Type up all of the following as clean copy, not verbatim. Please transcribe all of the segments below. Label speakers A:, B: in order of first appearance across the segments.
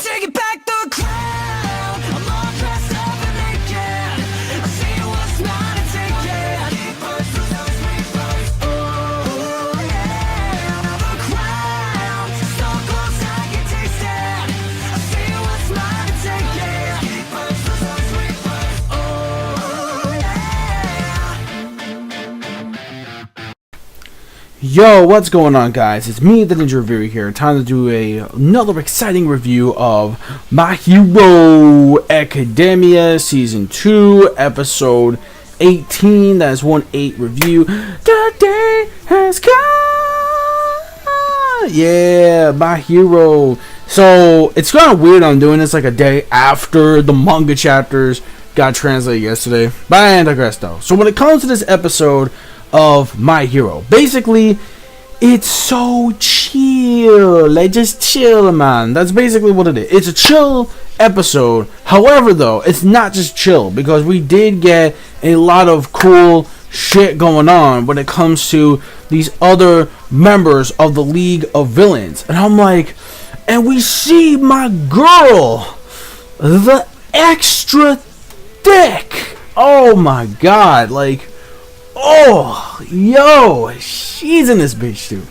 A: Take it back the crown. I'm all dressed up and naked. I see what's mine and take it. Oh yeah, the crown. So close I can taste it. I see what's mine and take it. Oh yeah.
B: Yo, what's going on, guys? It's me, the Ninja Reviewer here. Time to do another exciting review of My Hero Academia Season 2, Episode 18. That is 1-8 review. The day has come! Yeah, My Hero. So, it's kind of weird I'm doing this like a day after the manga chapters got translated yesterday. But I digress though. So, when it comes to this episode of My Hero, basically it's so chill, like just chill, man. That's basically what it is. It's a chill episode. However though, it's not just chill, because we did get a lot of cool shit going on when it comes to these other members of the League of Villains. And I'm like, and we see my girl, the extra thick. Oh my god, like, oh, yo, she's in this bitch too.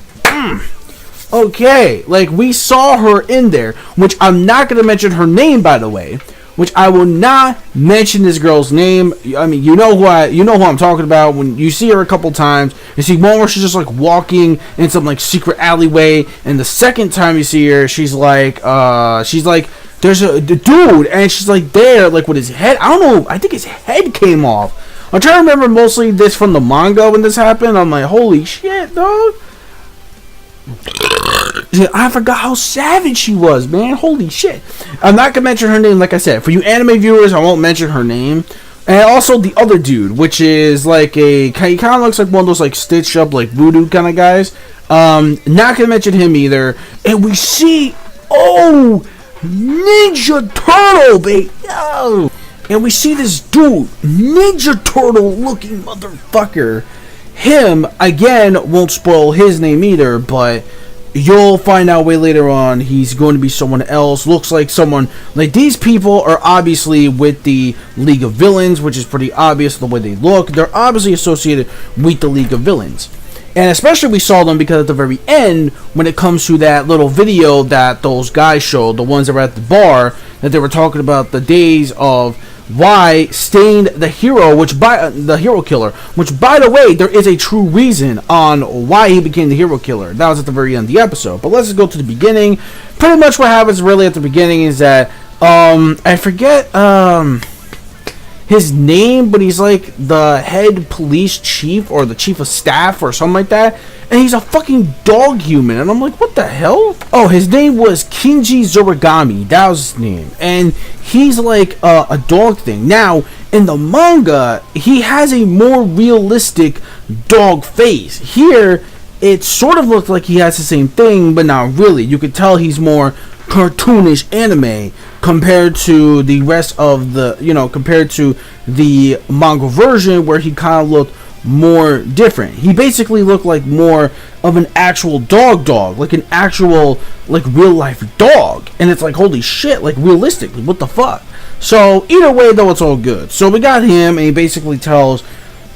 B: Okay, like we saw her in there, which I'm not gonna mention her name, by the way. Which I will not mention this girl's name. I mean, you know who I'm talking about. When you see her a couple times, you see one where she's just like walking in some like secret alleyway, and the second time you see her, she's like there's a dude, and she's like there, like with his head. I don't know. I think his head came off. I'm trying to remember mostly this from the manga when this happened. I'm like, holy shit, dog. I forgot how savage she was, man. Holy shit. I'm not gonna mention her name, like I said. For you anime viewers, I won't mention her name. And also the other dude, which is like he kind of looks like one of those like stitched up like voodoo kind of guys. Not gonna mention him either. And we see, oh, Ninja Turtle, baby. Oh. And we see this dude, Ninja Turtle looking motherfucker. Him, again, won't spoil his name either, but you'll find out way later on he's going to be someone else. Looks like someone, like these people are obviously with the League of Villains, which is pretty obvious the way they look. They're obviously associated with the League of Villains. And especially we saw them because at the very end, when it comes to that little video that those guys showed, the ones that were at the bar, that they were talking about the days of why stained the hero, the hero killer, which by the way, there is a true reason on why he became the hero killer. That was at the very end of the episode. But let's just go to the beginning. Pretty much what happens really at the beginning is that I forget his name, but he's like the head police chief or the chief of staff or something like that, and he's a fucking dog human, and I'm like, what the hell? Oh, his name was Kinji Zorigami. That was his name, and he's like a dog thing. Now in the manga, he has a more realistic dog face. Here it sort of looked like he has the same thing, but not really. You could tell he's more cartoonish anime compared to the rest of the, compared to the manga version where he kind of looked more different. He basically looked like more of an actual dog, like an actual like real life dog. And it's like, holy shit, like realistically, what the fuck? So either way though, it's all good. So we got him, and he basically tells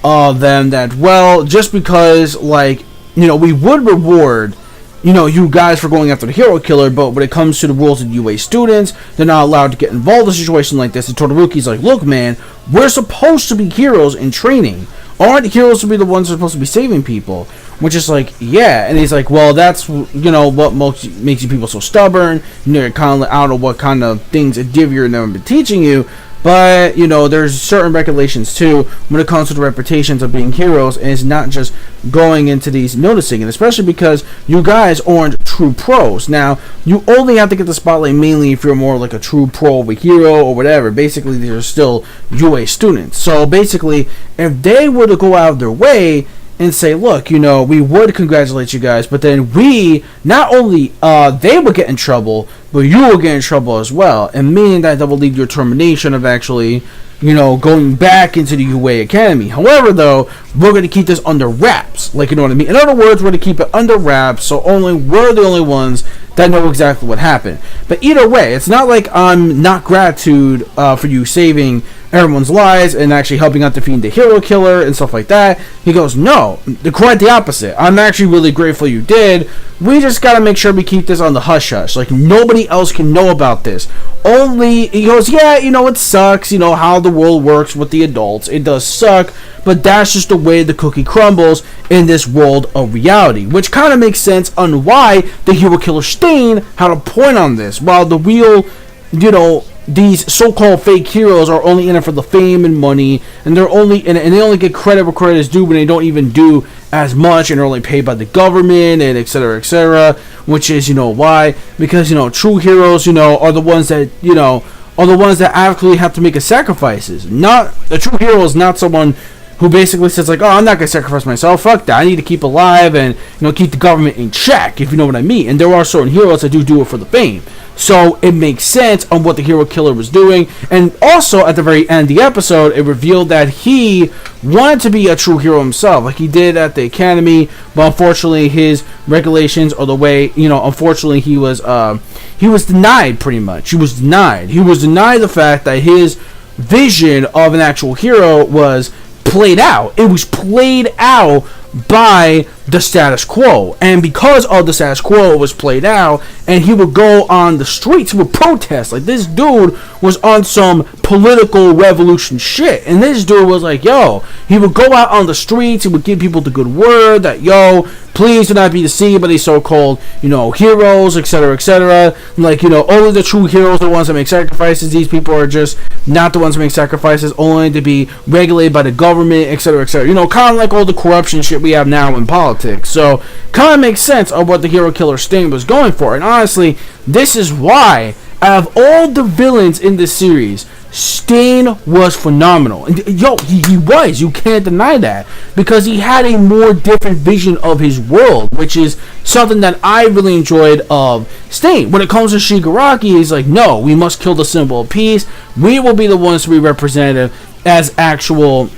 B: them that, well, just because like, we would reward you guys for going after the hero killer, but when it comes to the rules of UA students, they're not allowed to get involved in a situation like this. And Todoroki's like, look, man, we're supposed to be heroes in training. Aren't heroes to be the ones who are supposed to be saving people? Which is like, yeah. And he's like, well, that's, what makes you people so stubborn. You're kind of like, I don't know what kind of things Adivir and them have been teaching you. But, there's certain regulations, too, when it comes to the reputations of being heroes, and it's not just going into these noticing, and especially because you guys aren't true pros. Now, you only have to get the spotlight mainly if you're more like a true pro of a hero or whatever. Basically, they're still UA students. So, basically, if they were to go out of their way and say, look, we would congratulate you guys, but then we, not only they would get in trouble, but you will get in trouble as well, and meaning that will lead to your termination of actually, going back into the UA Academy. However, though, we're going to keep this under wraps, like, you know what I mean? In other words, we're going to keep it under wraps, so we're the only ones that know exactly what happened. But either way, it's not like I'm not gratitude for you saving everyone's lives and actually helping out defeating the hero killer and stuff like that. He goes, no, quite the opposite. I'm actually really grateful you did. We just gotta make sure we keep this on the hush hush. Like, nobody else can know about this. Only, he goes, yeah, it sucks, how the world works with the adults. It does suck, but that's just the way the cookie crumbles in this world of reality. Which kind of makes sense on why the hero killer Stain had a point on this. While the real, these so-called fake heroes are only in it for the fame and money, and they only get credit where credit is due when they don't even do as much and are only paid by the government and etc., which is why, because true heroes are the ones that actually have to make a sacrifices. Not the true hero is not someone who basically says like, oh, I'm not gonna sacrifice myself, fuck that, I need to keep alive and keep the government in check, if you know what I mean. And there are certain heroes that do it for the fame. So it makes sense on what the hero killer was doing. And also at the very end of the episode, it revealed that he wanted to be a true hero himself, like he did at the academy, but unfortunately his regulations or the way, unfortunately he was denied pretty much. He was denied the fact that his vision of an actual hero was played out. It was played out by the status quo, and because of the status quo, it was played out, and he would go on the streets, he would protest. Like, this dude was on some political revolution shit, and this dude was like, yo, he would go out on the streets, he would give people the good word that, yo, please do not be deceived by these so-called, heroes, etc., like, only the true heroes are the ones that make sacrifices. These people are just not the ones that make sacrifices, only to be regulated by the government, etc., kind of like all the corruption shit we have now in politics. So, kind of makes sense of what the hero killer Stain was going for. And honestly, this is why, out of all the villains in this series, Stain was phenomenal. And he was. You can't deny that. Because he had a more different vision of his world, which is something that I really enjoyed of Stain. When it comes to Shigaraki, he's like, no, we must kill the symbol of peace. We will be the ones to be represented as actual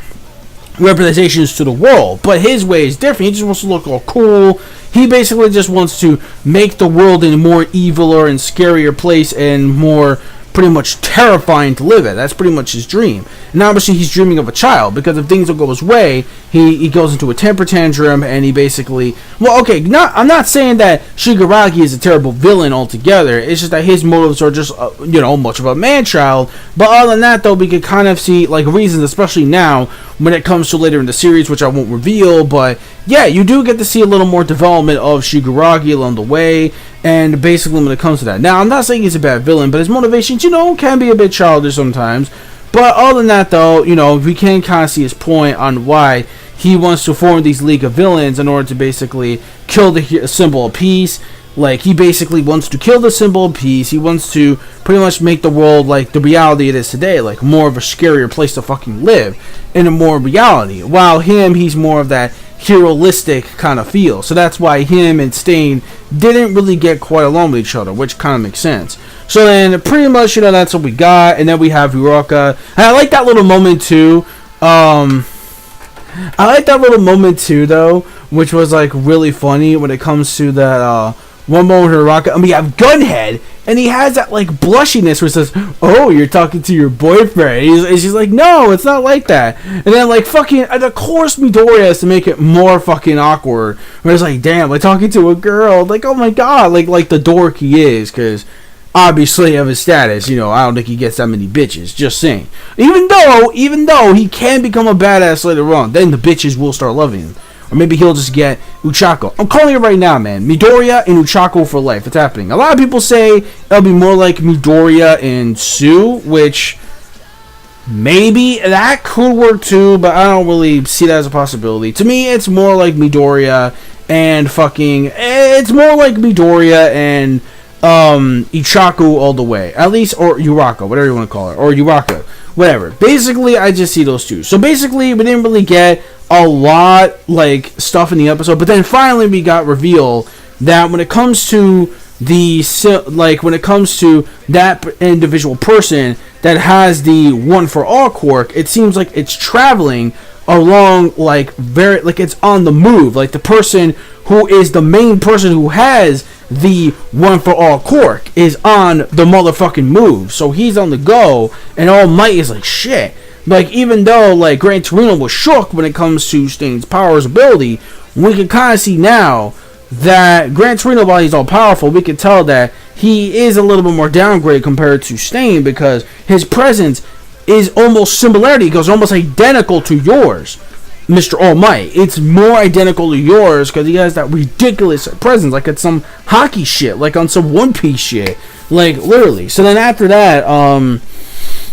B: representations to the world. But his way is different. He just wants to look all cool. He basically just wants to make the world a more eviler and scarier place and more pretty much terrifying to live in. That's pretty much his dream. And obviously he's dreaming of a child, because if things don't go his way, he goes into a temper tantrum, and he basically, I'm not saying that Shigaraki is a terrible villain altogether. It's just that his motives are just much of a man-child. But other than that, though, we can kind of see like reasons, especially now when it comes to later in the series, which I won't reveal. But yeah, you do get to see a little more development of Shigaraki along the way. And basically when it comes to that, now I'm not saying he's a bad villain, but his motivations, can be a bit childish sometimes. But other than that, though, we can kind of see his point on why he wants to form these League of Villains in order to basically kill the symbol of peace. Like, he basically wants to kill the symbol of peace. He wants to pretty much make the world like the reality it is today, like more of a scarier place to fucking live in a more reality. While he's more of that heroistic kind of feel. So that's why him and Stain didn't really get quite along with each other, which kind of makes sense. So then pretty much, that's what we got. And then we have Hiroka. And I like that little moment too. Though, which was like really funny when it comes to that one moment with Hiroka. We have Gunhead, and he has that like blushiness where he says, oh, you're talking to your boyfriend. And she's like, no, it's not like that. And then like fucking, and of course Midoriya has to make it more fucking awkward, where it's like, damn, like talking to a girl, like, oh my god, like the dork he is, because obviously of his status, I don't think he gets that many bitches, just saying. Even though he can become a badass later on, then the bitches will start loving him. Or maybe he'll just get Uchako. I'm calling it right now, man. Midoriya and Uchako for life. It's happening. A lot of people say it'll be more like Midoriya and Sue, which maybe that could work too, but I don't really see that as a possibility. To me, it's more like Midoriya and Ichaku all the way. At least, or Uraka, whatever you want to call it. Or Uraka. Whatever. Basically, I just see those two. So basically, we didn't really get a lot like stuff in the episode, but then finally we got revealed that when it comes to that individual person that has the one for all quirk, it seems like it's traveling along like very like it's on the move. Like the person who is the main person who has the One for All quirk is on the motherfucking move. So he's on the go, and All Might is like shit. Like even though like Gran Torino was shook when it comes to Stain's powers ability, we can kind of see now that Gran Torino, while he's all powerful, we can tell that he is a little bit more downgraded compared to Stain because his presence is almost similarity. It goes almost identical to yours, Mr. All Might. It's more identical to yours because he has that ridiculous presence, like it's some hockey shit, like on some One Piece shit, like literally. So then after that,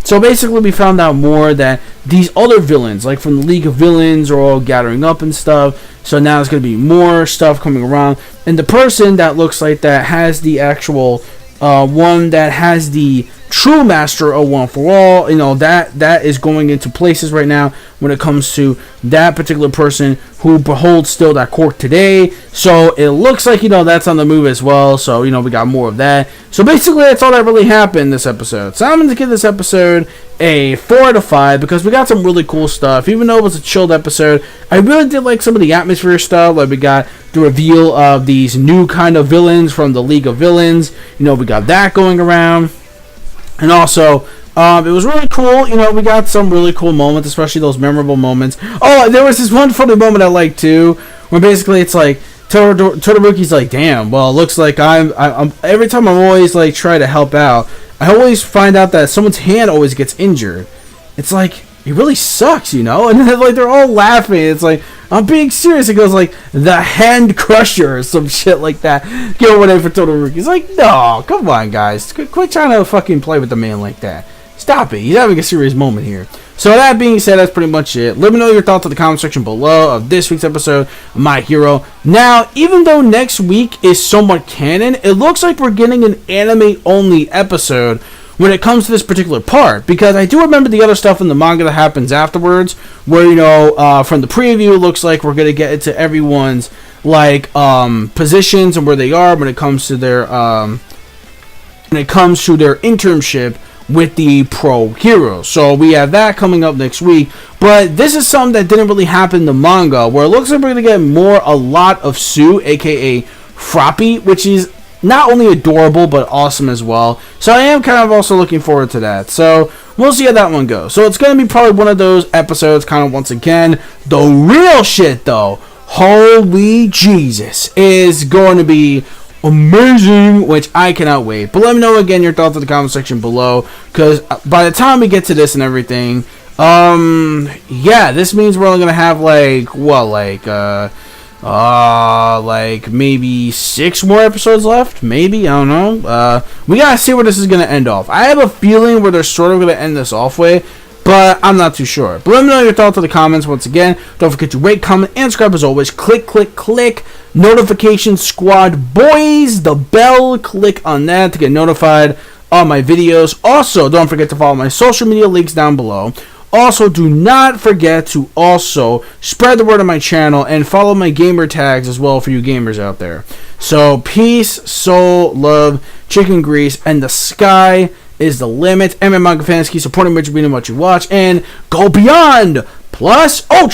B: so basically we found out more that these other villains, like from the League of Villains, are all gathering up and stuff. So now there's going to be more stuff coming around. And the person that looks like that has the actual one that has the true master of One for All, you know, that is going into places right now when it comes to that particular person who beholds still that quirk today. So it looks like, you know, that's on the move as well. So, you know, we got more of that. So basically that's all that really happened this episode. So I'm going to give this episode a 4 out of 5 because we got some really cool stuff. Even though it was a chilled episode, I really did like some of the atmosphere stuff. Like we got the reveal of these new kind of villains from the League of Villains. You know, we got that going around. And also, it was really cool. You know, we got some really cool moments, especially those memorable moments. Oh, there was this one funny moment I liked too, where basically it's like Todoroki's like, "Damn, well, it looks like I'm every time I'm always like try to help out, I always find out that someone's hand always gets injured. It's like it really sucks, you know." And then like they're all laughing. It's like, I'm being serious. It goes like the hand crusher or some shit like that. Get over there for Todoroki. It's like, no, come on, guys. Quit trying to fucking play with the man like that. Stop it. He's having a serious moment here. So that being said, that's pretty much it. Let me know your thoughts in the comment section below of this week's episode of My Hero. Now, even though next week is somewhat canon, it looks like we're getting an anime-only episode when it comes to this particular part, because I do remember the other stuff in the manga that happens afterwards, where, you know, from the preview, it looks like we're gonna get into everyone's like positions and where they are when it comes to their internship with the pro heroes. So we have that coming up next week. But this is something that didn't really happen in the manga, where it looks like we're gonna get a lot of Sue, aka Froppy, which is not only adorable but awesome as well. So I am kind of also looking forward to that. So we'll see how that one goes. So it's going to be probably one of those episodes, kind of once again, the real shit though, holy Jesus, is going to be amazing, which I cannot wait. But let me know again your thoughts in the comment section below, because by the time we get to this and everything, yeah, this means we're only going to have like, what, like maybe 6 more episodes left, maybe, I don't know. We gotta see where this is gonna end off. I have a feeling where they're sort of gonna end this off with, but I'm not too sure. But let me know your thoughts in the comments. Once again, don't forget to rate, comment, and subscribe as always. Click notification squad, boys, the bell, click on that to get notified on my videos. Also, don't forget to follow my social media links down below. Also, do not forget to also spread the word on my channel and follow my gamer tags as well for you gamers out there. So, peace, soul, love, chicken grease, and the sky is the limit. Manga fans, keep supporting what you read and what you watch, and go beyond plus ultra.